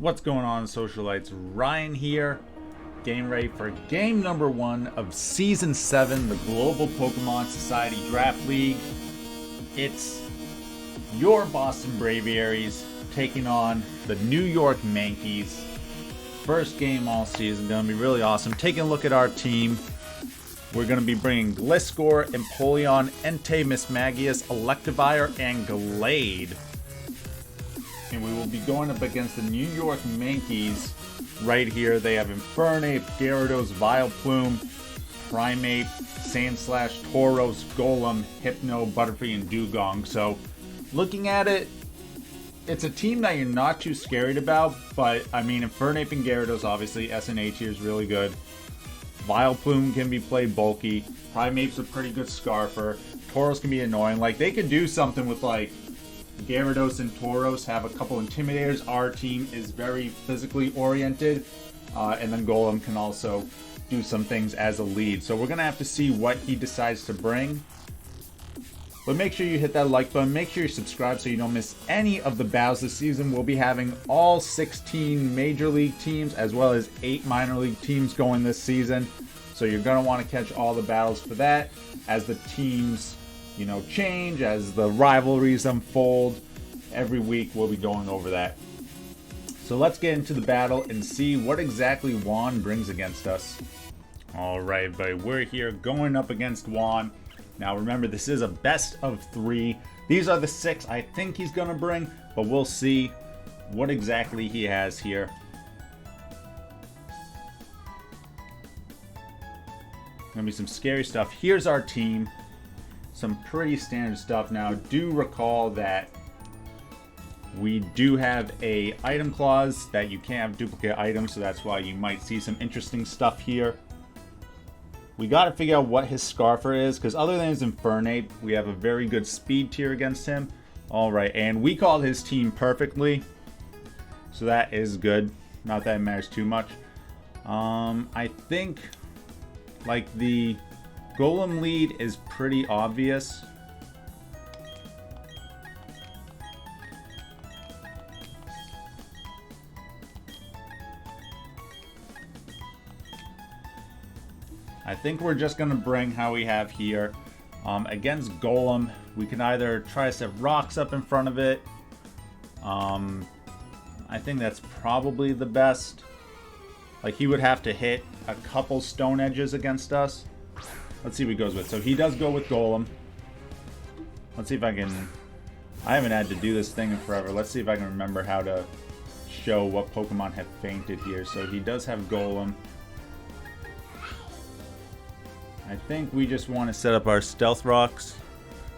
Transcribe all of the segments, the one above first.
What's going on, Socialites? Ryan here, getting ready for game number 1 of Season 7, the Global Pokemon Society Draft League. It's your Boston Braviaries taking on the New York Mankeys. First game all season, going to be really awesome. Taking a look at our team, we're going to be bringing Gliscor, Empoleon, Entei, Mismagius, Electivire, and Gallade. And we will be going up against the New York Mankeys right here. They have Infernape, Gyarados, Vileplume, Primeape, Sandslash, Tauros, Golem, Hypno, Butterfree, and Dugong. So, looking at it, it's a team that you're not too scared about. But, I mean, Infernape and Gyarados, obviously, SNH here is really good. Vileplume can be played bulky. Primeape's a pretty good Scarfer. Tauros can be annoying. Like, they could do something with, like, Gyarados and Tauros have a couple Intimidators. Our team is very physically oriented. And then Golem can also do some things as a lead. So we're going to have to see what he decides to bring. But make sure you hit that like button. Make sure you subscribe so you don't miss any of the battles this season. We'll be having all 16 Major League teams as well as 8 Minor League teams going this season. So you're going to want to catch all the battles for that as the teams, you know, change, as the rivalries unfold. Every week we'll be going over that. So let's get into the battle and see what exactly Juan brings against us. Alright, buddy, we're here going up against Juan. Now remember, this is a best of 3. These are the 6 I think he's going to bring, but we'll see what exactly he has here. Gonna be some scary stuff. Here's our team. Some pretty standard stuff. Now, do recall that we do have a item clause that you can't have duplicate items, so that's why you might see some interesting stuff here. We got to figure out what his Scarfer is, because other than his Infernape, we have a very good speed tier against him. Alright, and we called his team perfectly, so that is good. Not that it matters too much. I think, like, the Golem lead is pretty obvious. I think we're just going to bring how we have here. Against Golem, we can either try to set rocks up in front of it. I think that's probably the best. Like, he would have to hit a couple stone edges against us. Let's see what he goes with. So he does go with Golem. Let's see if I can... I haven't had to do this thing in forever. Let's see if I can remember how to show what Pokemon have fainted here. So he does have Golem. I think we just want to set up our Stealth Rocks.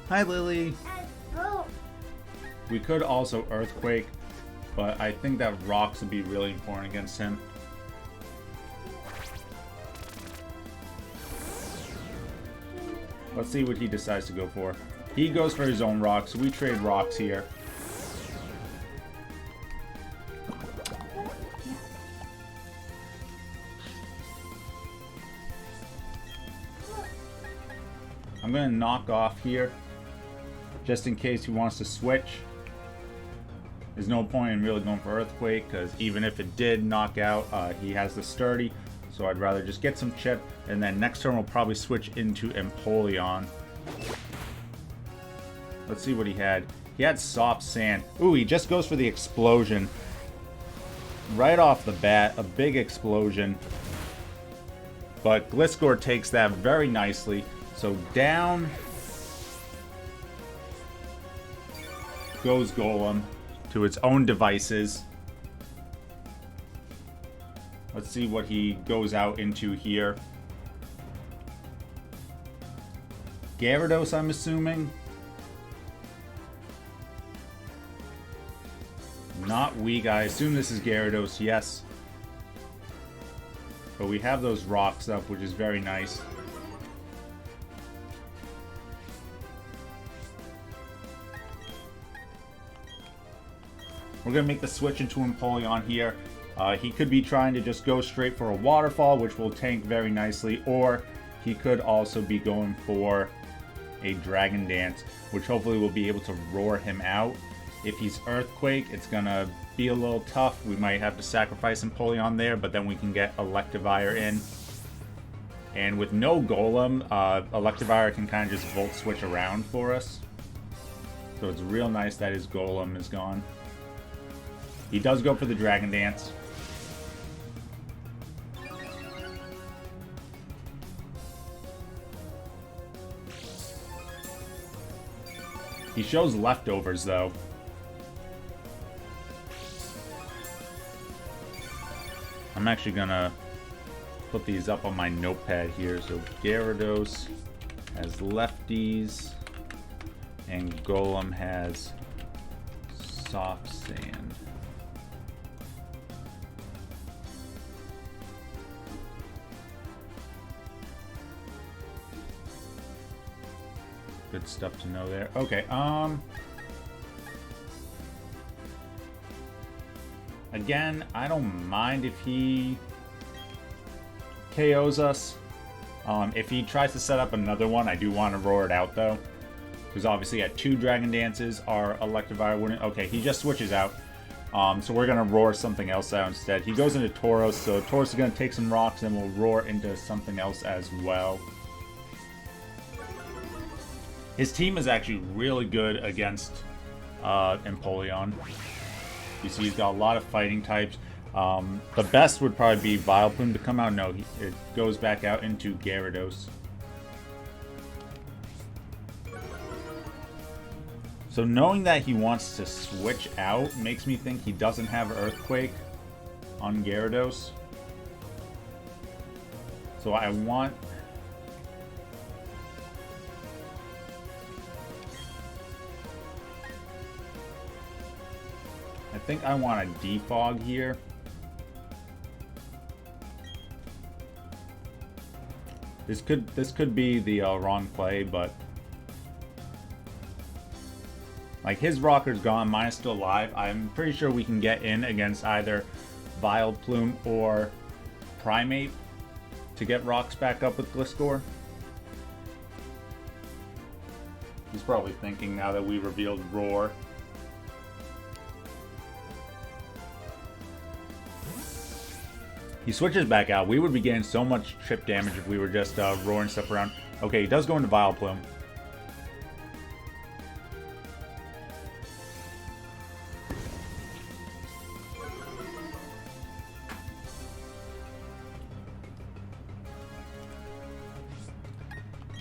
Hi, Lily. We could also Earthquake, but I think that Rocks would be really important against him. Let's see what he decides to go for. He goes for his own rocks. So we trade rocks here. I'm going to knock off here, just in case he wants to switch. There's no point in really going for Earthquake, because even if it did knock out, he has the Sturdy. So I'd rather just get some chip, and then next turn we'll probably switch into Empoleon. Let's see what he had. He had Soft Sand. Ooh, he just goes for the Explosion. Right off the bat, a big explosion. But Gliscor takes that very nicely. So down goes Golem to its own devices. Let's see what he goes out into here. Gyarados, I'm assuming. Not weak. I assume this is Gyarados, yes. But we have those rocks up, which is very nice. We're going to make the switch into Empoleon here. He could be trying to just go straight for a Waterfall, which will tank very nicely, or he could also be going for a Dragon Dance, which hopefully will be able to roar him out. If he's Earthquake, it's gonna be a little tough. We might have to sacrifice Empoleon there, but then we can get Electivire in. And with no Golem, Electivire can kind of just Volt Switch around for us. So it's real nice that his Golem is gone. He does go for the Dragon Dance. He shows Leftovers, though. I'm actually gonna put these up on my notepad here. So Gyarados has Lefties, and Golem has Soft Sand. Good stuff to know there. Okay, again, I don't mind if he KOs us. If he tries to set up another one, I do want to roar it out, though. Because obviously at 2 Dragon Dances, our Electivire wouldn't... Okay, he just switches out. So we're going to roar something else out instead. He goes into Tauros, so Tauros is going to take some rocks, and we'll roar into something else as well. His team is actually really good against Empoleon. You see he's got a lot of fighting types. The best would probably be Vileplume to come out. No, it goes back out into Gyarados. So knowing that he wants to switch out makes me think he doesn't have Earthquake on Gyarados. So I want... I think I want a defog here. This could be the wrong play, but like his Rocker's gone, mine is still alive. I'm pretty sure we can get in against either Vileplume or Primeape to get rocks back up with Gliscor. He's probably thinking now that we revealed Roar. He switches back out. We would be getting so much chip damage if we were just roaring stuff around. Okay, he does go into Vileplume.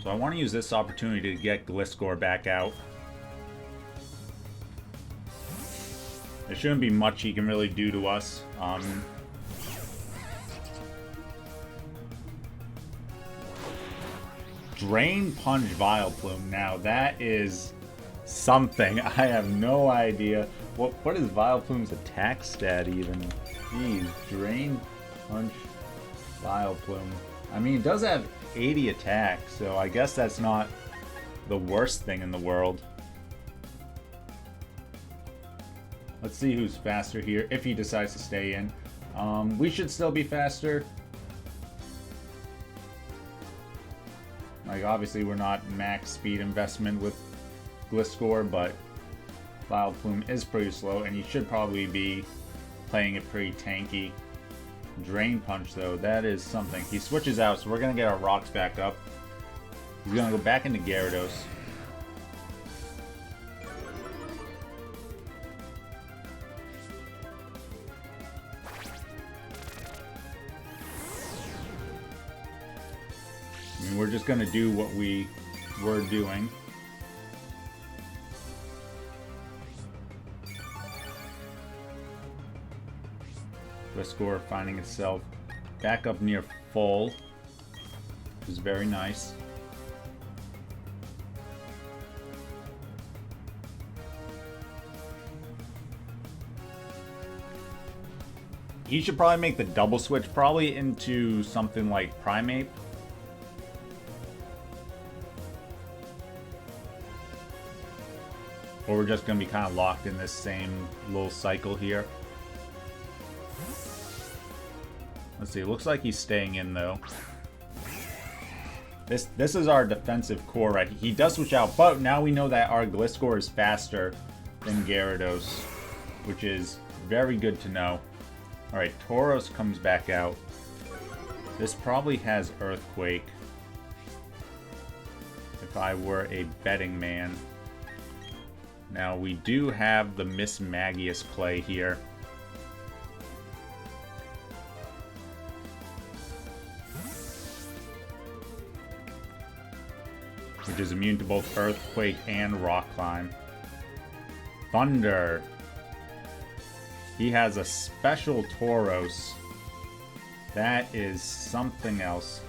So I want to use this opportunity to get Gliscor back out. There shouldn't be much he can really do to us. Drain Punch Vileplume. Now that is something. I have no idea. What is Vileplume's attack stat even? Jeez, Drain Punch Vileplume. I mean, it does have 80 attack, so I guess that's not the worst thing in the world. Let's see who's faster here, if he decides to stay in. We should still be faster. Like, obviously we're not max speed investment with Gliscor, but Vileplume is pretty slow, and he should probably be playing it pretty tanky. Drain Punch, though, that is something. He switches out, so we're going to get our rocks back up. He's going to go back into Gyarados. I mean, we're just going to do what we were doing. Gliscor finding itself back up near full, which is very nice. He should probably make the double switch, probably into something like Primeape. Or we're just going to be kind of locked in this same little cycle here. Let's see, it looks like he's staying in, though. This is our defensive core, right? He does switch out, but now we know that our Gliscor is faster than Gyarados, which is very good to know. Alright, Tauros comes back out. This probably has Earthquake. If I were a betting man. Now, we do have the Mismagius play here. Which is immune to both Earthquake and Rock Climb. Thunder. He has a special Tauros. That is something else.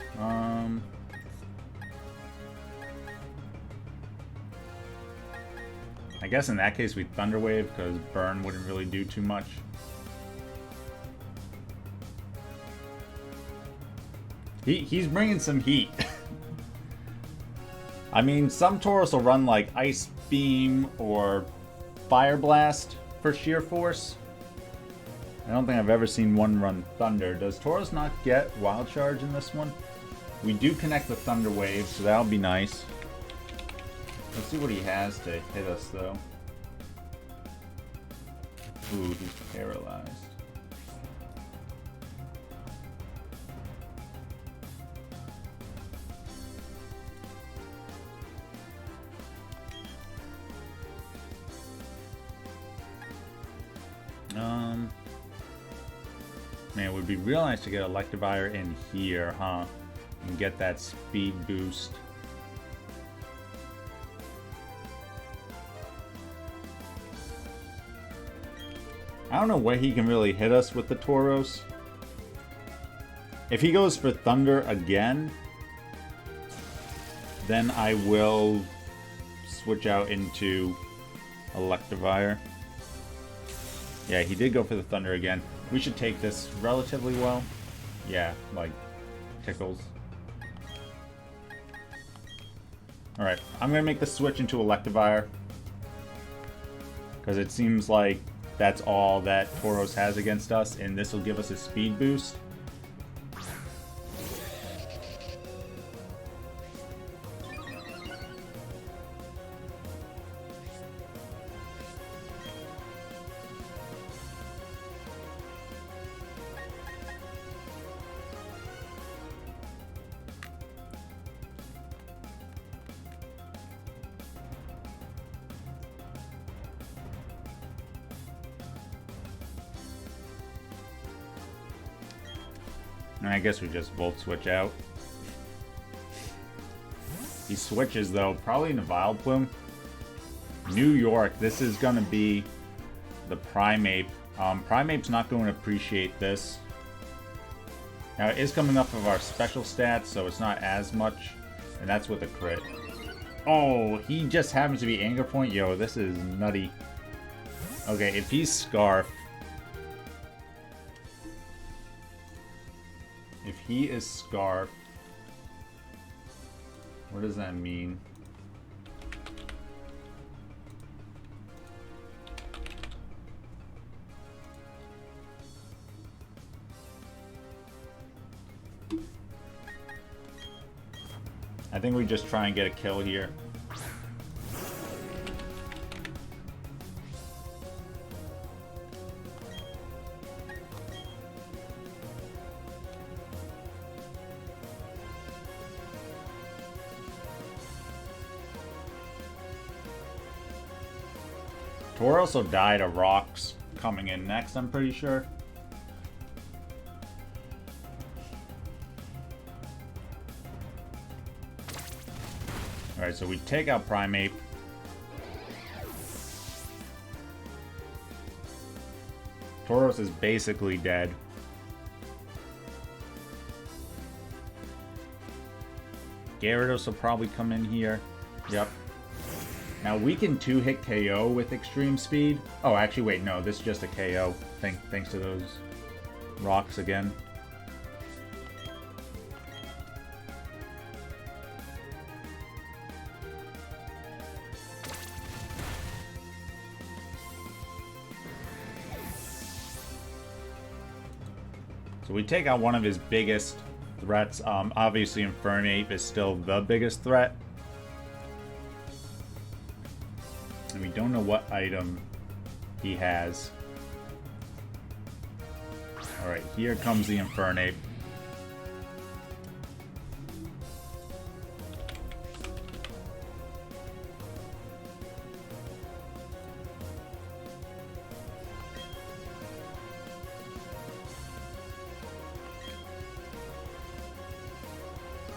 I guess in that case we Thunder Wave because Burn wouldn't really do too much. He's bringing some heat. I mean, some Tauros will run like Ice Beam or Fire Blast for sheer force. I don't think I've ever seen one run Thunder. Does Tauros not get Wild Charge in this one? We do connect the Thunder Wave, so that'll be nice. Let's see what he has to hit us, though. Ooh, he's paralyzed. Man, it would be real nice to get Electivire in here, huh? And get that speed boost. I don't know where he can really hit us with the Tauros. If he goes for Thunder again, then I will switch out into Electivire. Yeah, he did go for the Thunder again. We should take this relatively well. Yeah, like, tickles. Alright, I'm going to make the switch into Electivire. Because it seems like that's all that Tauros has against us, and this will give us a speed boost. And I guess we just Volt Switch out. He switches, though, probably into Vileplume. New York, this is going to be the Primeape. Primeape's not going to appreciate this. Now, it is coming up of our special stats, so it's not as much. And that's with a crit. Oh, he just happens to be Anger Point? Yo, this is nutty. Okay, if he's Scarf... If he is Scarf, what does that mean? I think we just try and get a kill here. Tauros will die to Rocks coming in next, I'm pretty sure. Alright, so we take out Primeape. Tauros is basically dead. Gyarados will probably come in here. Yep. Now we can 2-hit KO with extreme speed. Oh, actually, wait, no, this is just a KO. Thanks to those rocks again. So we take out one of his biggest threats. Obviously, Infernape is still the biggest threat. And we don't know what item he has. Alright, here comes the Infernape.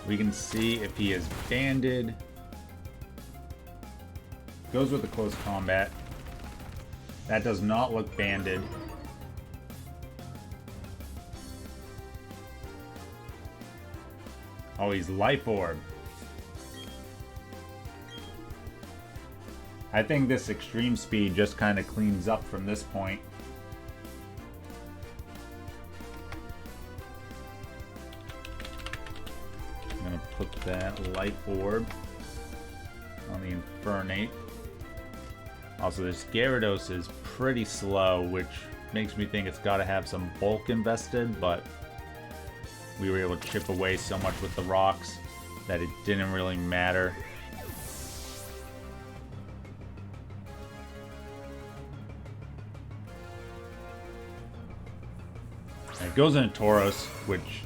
We can see if he is banded. Goes with the close combat. That does not look banded. Oh, he's Life Orb. I think this extreme speed just kind of cleans up from this point. I'm going to put that Life Orb on the Infernape. Also, this Gyarados is pretty slow, which makes me think it's got to have some bulk invested, but we were able to chip away so much with the rocks that it didn't really matter. It goes into Tauros, which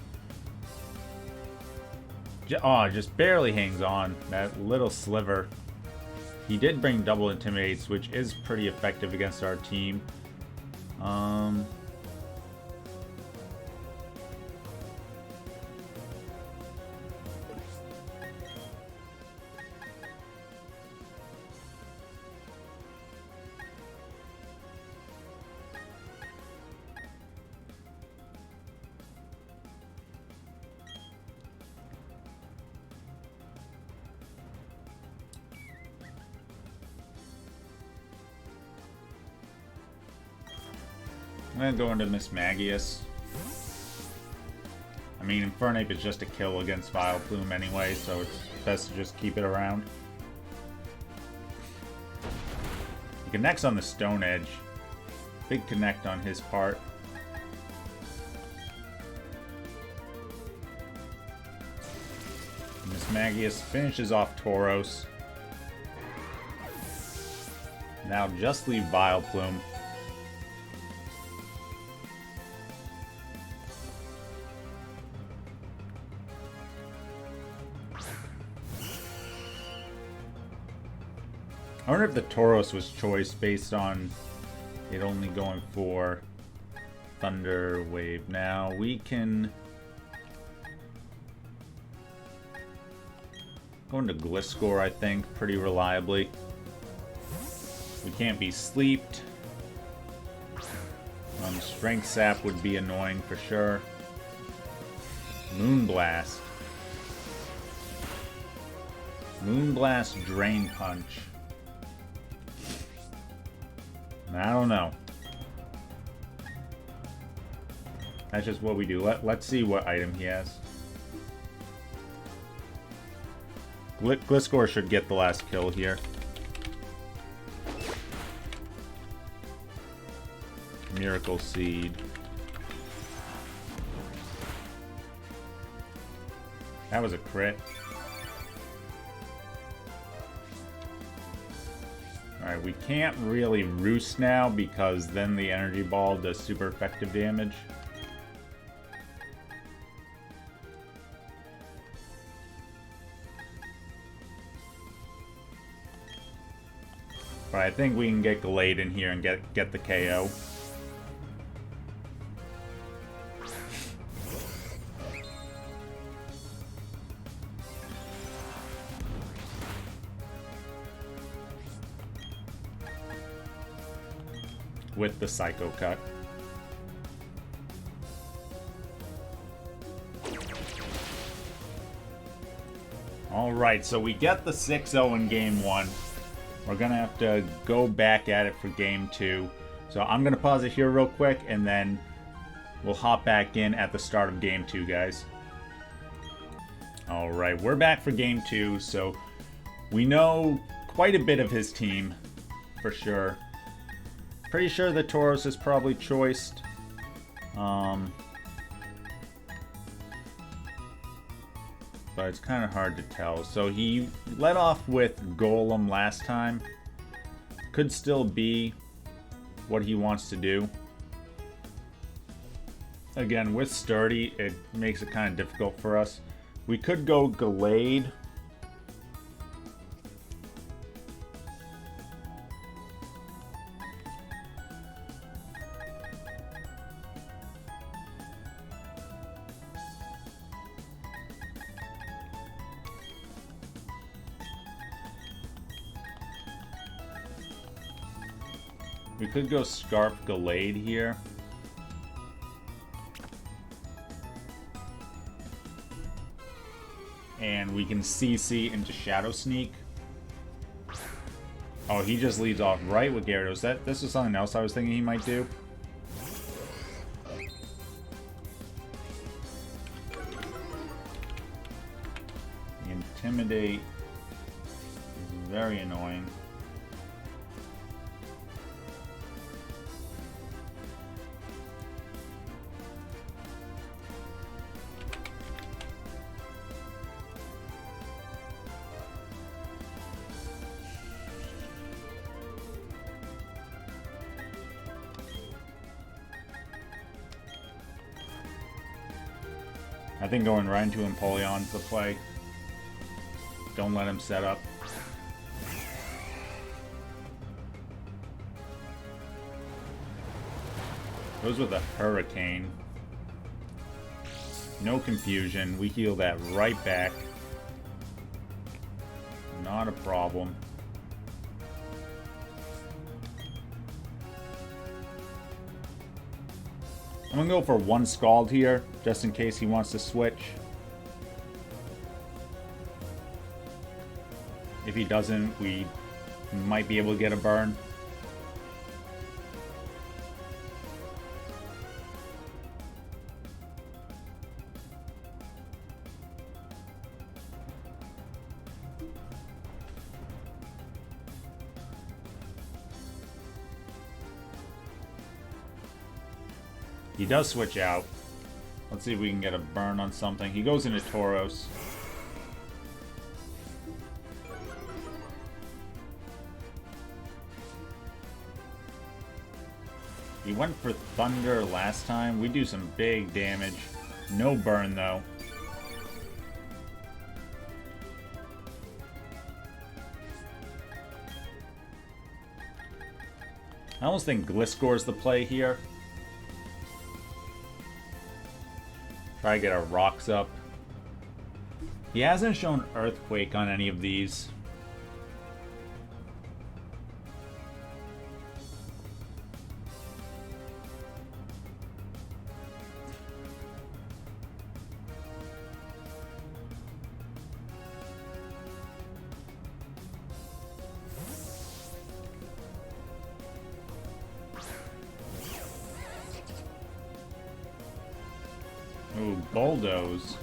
just barely hangs on. That little sliver. He did bring double intimidates, which is pretty effective against our team. I'm gonna go into Mismagius. I mean, Infernape is just a kill against Vileplume anyway, so it's best to just keep it around. He connects on the Stone Edge. Big connect on his part. Mismagius finishes off Tauros. Now just leave Vileplume. I wonder if the Tauros was choice based on it only going for Thunder Wave. Now we can go into Gliscor, I think, pretty reliably. We can't be sleeped. Strength Sap would be annoying for sure. Moonblast. Moonblast, Drain Punch. I don't know. That's just what we do. Let's see what item he has. Gliscor should get the last kill here. Miracle Seed. That was a crit. Alright, we can't really Roost now because then the Energy Ball does super effective damage. But I think we can get Gallade in here and get the KO. With the Psycho Cut. Alright, so we get the 6-0 in game 1. We're gonna have to go back at it for game 2. So I'm gonna pause it here real quick and then we'll hop back in at the start of game 2, guys. Alright, we're back for game 2, so we know quite a bit of his team for sure. Pretty sure the Tauros is probably choiced. But it's kind of hard to tell. So he led off with Golem last time. could still be what he wants to do. Again, with Sturdy, it makes it kind of difficult for us. We could go Gallade. We could go Scarf Gallade here. And we can CC into Shadow Sneak. Oh, he just leads off right with Gyarados. This was something else I was thinking he might do. Intimidate is very annoying. I think going right into Empoleon's the play. Don't let him set up. Goes with a Hurricane. No confusion. We heal that right back. Not a problem. I'm gonna go for one Scald here, just in case he wants to switch. If he doesn't, we might be able to get a burn. He does switch out. Let's see if we can get a burn on something. He goes into Tauros. He went for Thunder last time. We do some big damage. No burn, though. I almost think Gliscor is the play here. Try to get our rocks up. He hasn't shown Earthquake on any of these. Ooh, Bulldoze.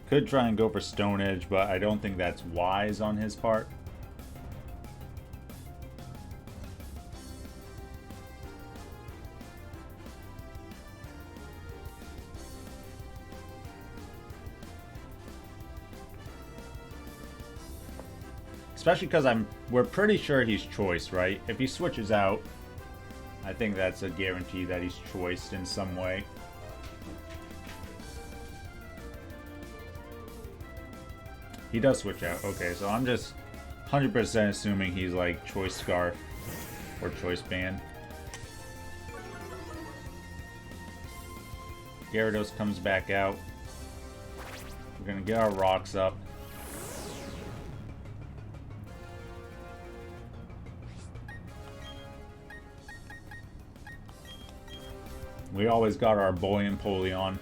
Could try and go for Stone Edge, but I don't think that's wise on his part. Especially because we're pretty sure he's choiced, right? If he switches out, I think that's a guarantee that he's choiced in some way. He does switch out. Okay, so I'm just 100% assuming he's like Choice Scarf or Choice Band. Gyarados comes back out. We're gonna get our rocks up. We always got our boy Empoleon.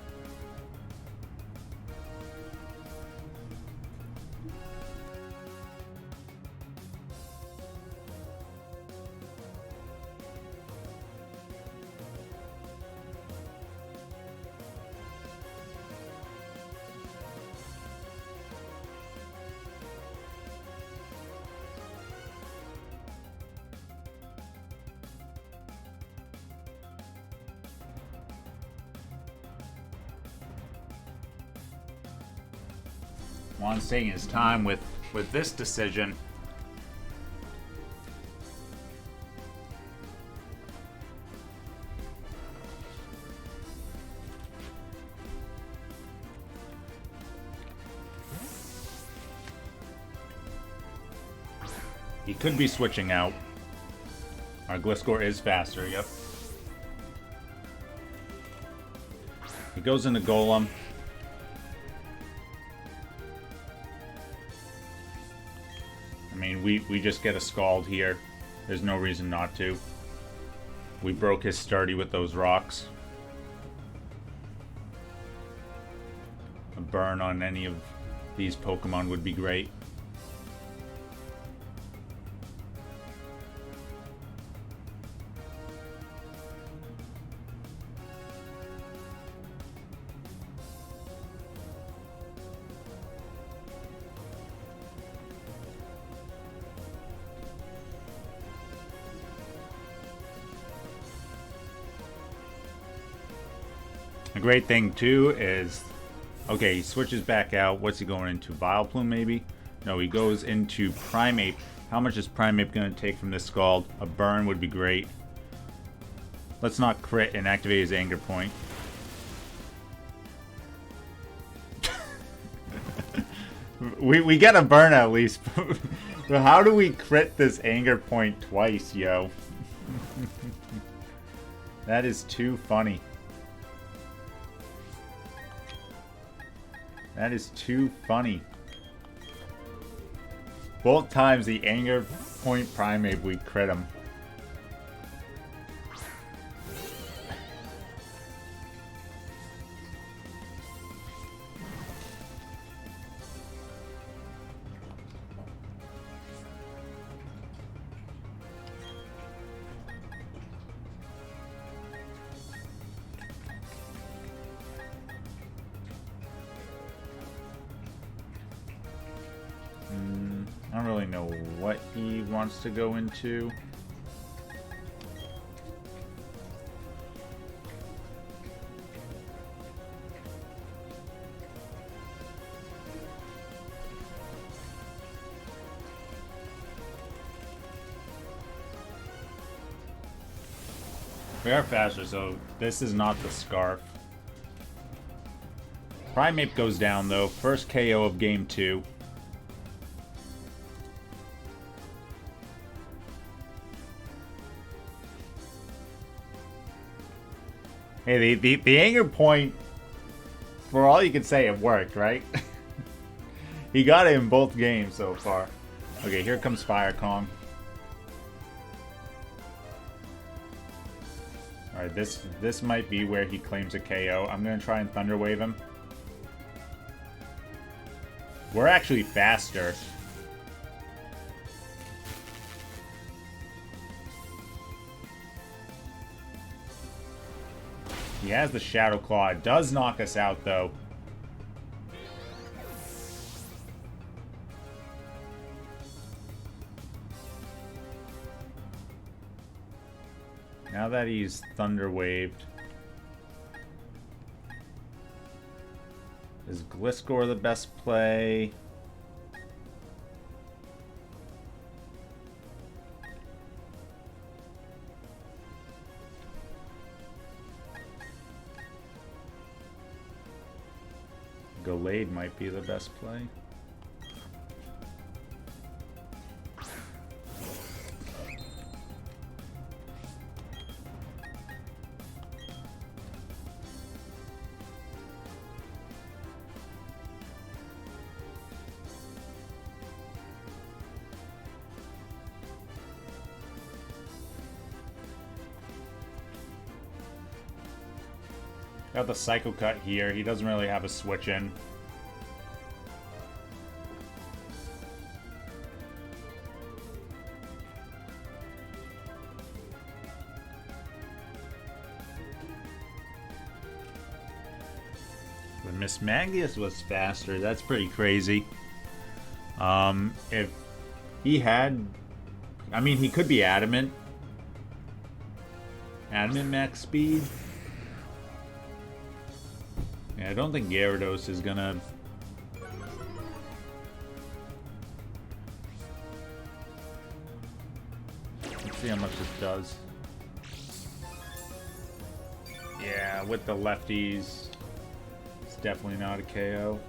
Juan's taking his time with this decision. He could be switching out. Our Gliscor is faster, yep. He goes into Golem. I mean, we just get a Scald here. There's no reason not to. We broke his sturdy with those rocks. A burn on any of these Pokemon would be great. The great thing too is, okay, he switches back out. What's he going into? Vileplume maybe? No, he goes into Primeape. How much is Primeape going to take from this Scald? A burn would be great. Let's not crit and activate his Anger Point. we get a burn at least. But how do we crit this Anger Point twice, yo? That is too funny. That is too funny. Both times the Anger Point Primeape, we crit him. I don't really know what he wants to go into. We are faster, so this is not the Scarf. Primeape goes down though. First KO of game 2. Hey, the Anger Point, for all you can say, it worked, right? He got it in both games so far. Okay, here comes Fire Kong. Alright, this might be where he claims a KO. I'm going to try and Thunder Wave him. We're actually faster. He has the Shadow Claw. It does knock us out, though. Now that he's Thunder Waved, is Gliscor the best play? Gallade might be the best play. Got the Psycho Cut here. He doesn't really have a switch in. The Mismagius was faster. That's pretty crazy. If he had... I mean, he could be Adamant. Adamant max speed. Yeah, I don't think Gyarados is gonna see how much this does. Yeah, with the lefties, it's definitely not a KO.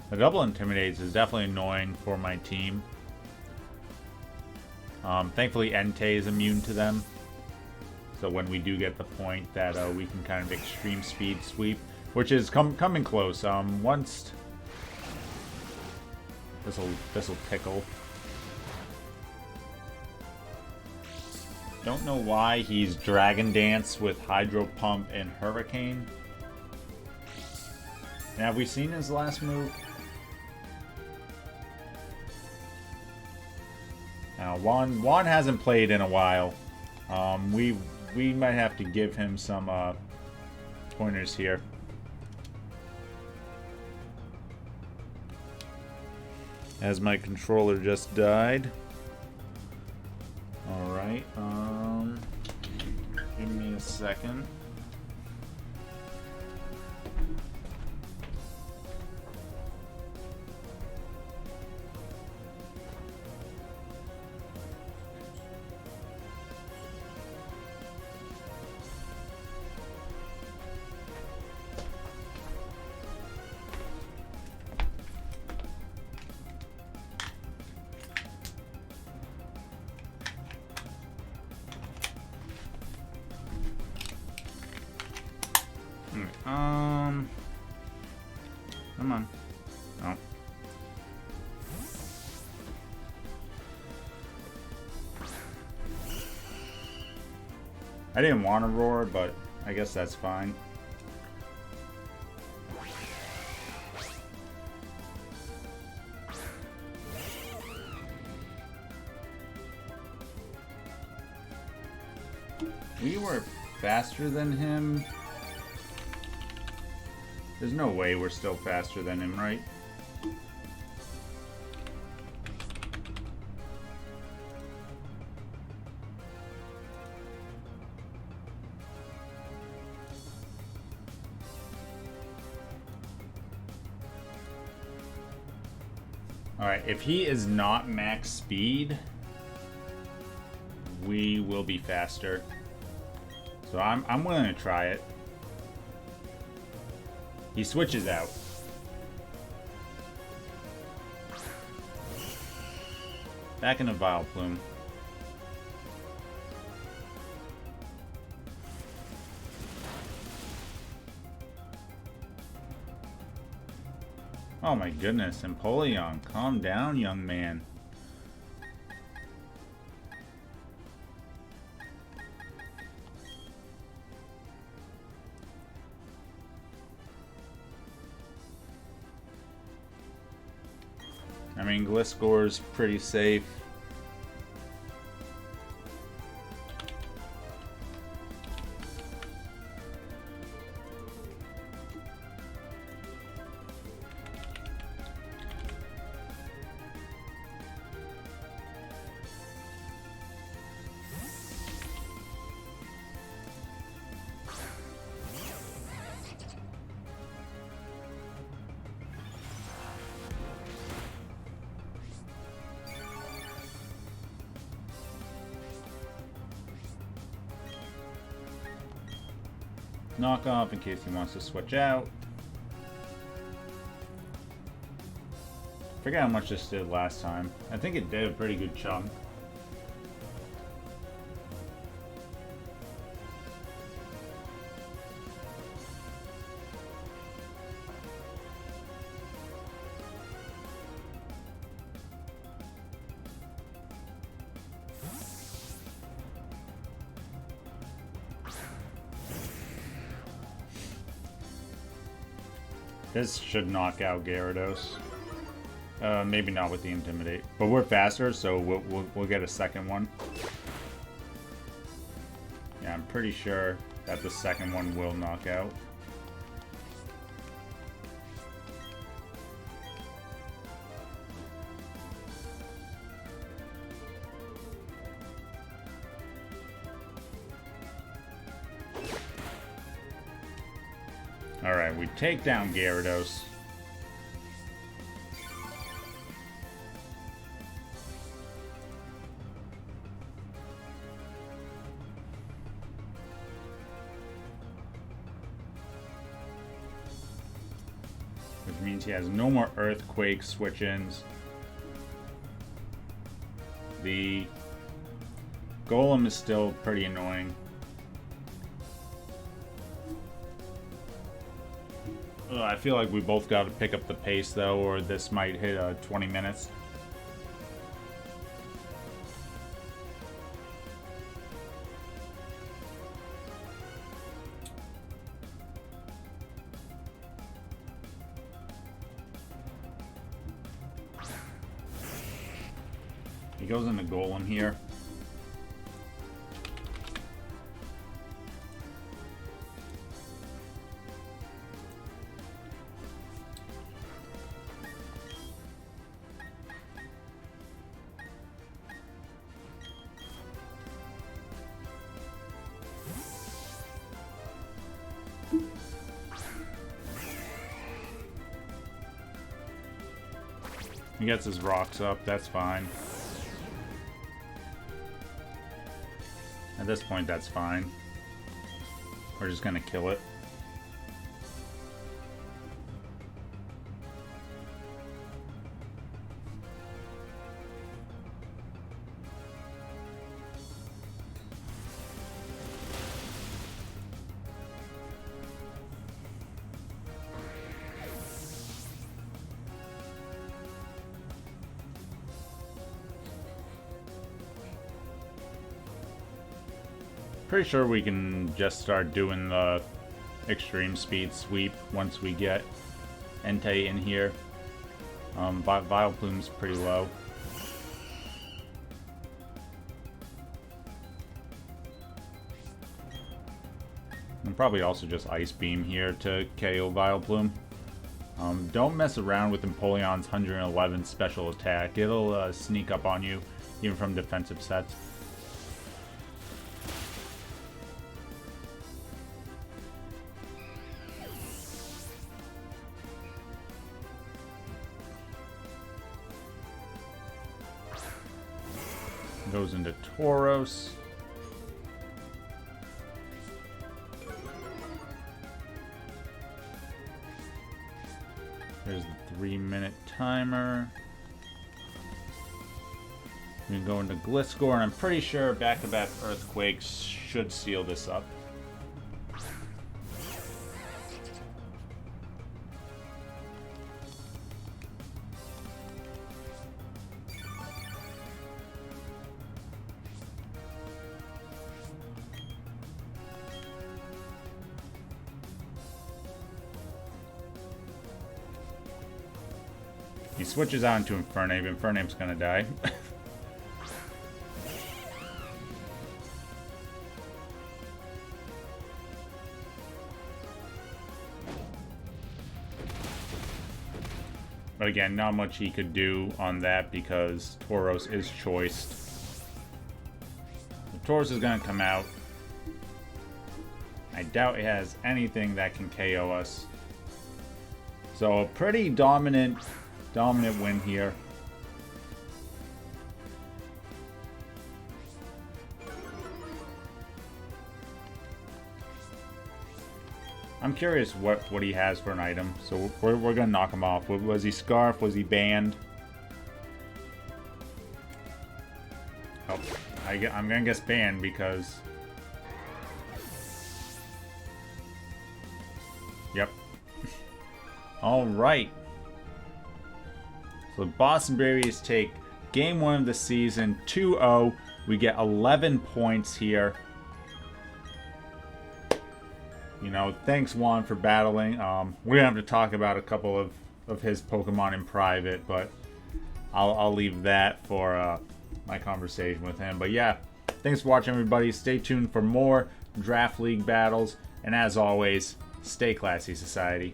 The double intimidates is definitely annoying for my team. Thankfully, Entei is immune to them. So when we do get the point that we can kind of extreme speed sweep, which is coming close. Once this'll tickle. Don't know why he's Dragon Dance with Hydro Pump and Hurricane. And have we seen his last move? Now, Juan hasn't played in a while. We might have to give him some pointers here. As my controller just died. Alright, give me a second. Come on. Oh. I didn't want to roar, but I guess that's fine. We were faster than him. There's no way we're still faster than him, right? Alright, if he is not max speed, we will be faster. So I'm willing to try it. He switches out. Back into Vileplume. Oh my goodness, Empoleon, calm down, young man. I mean, Gliscor's pretty safe. Knock off in case he wants to switch out. Forget how much this did last time. I think it did a pretty good chunk. This should knock out Gyarados. Maybe not with the Intimidate. But we're faster, so we'll get a second one. Yeah, I'm pretty sure that the second one will knock out. Alright, we take down Gyarados. Which means he has no more Earthquake switch-ins. The Golem is still pretty annoying. I feel like we both got to pick up the pace, though, or this might hit 20 minutes. He goes into Golem here. He gets his rocks up, that's fine. At this point, that's fine. We're just gonna kill it. Pretty sure we can just start doing the extreme speed sweep once we get Entei in here. Vileplume's pretty low. And probably also just Ice Beam here to KO Vileplume. Don't mess around with Empoleon's 111 special attack. It'll sneak up on you, even from defensive sets. Goes into Tauros. There's the 3-minute timer. We can go into Gliscor, and I'm pretty sure back-to-back Earthquakes should seal this up. He switches out into Infernape. Infernape's gonna die. But again, not much he could do on that because Tauros is choiced. The Tauros is gonna come out. I doubt it has anything that can KO us. So a pretty dominant win here. I'm curious what he has for an item. So we're gonna knock him off. Was he Scarf? Was he Banned? Oh, I'm gonna guess Banned because... Yep. Alright. So the Boston Braviaries take game 1 of the season 2-0. We get 11 points here. You know, thanks Juan for battling. We're gonna have to talk about a couple of his Pokemon in private, but I'll leave that for my conversation with him. But yeah, thanks for watching, everybody. Stay tuned for more Draft League battles, and as always, stay classy, Society.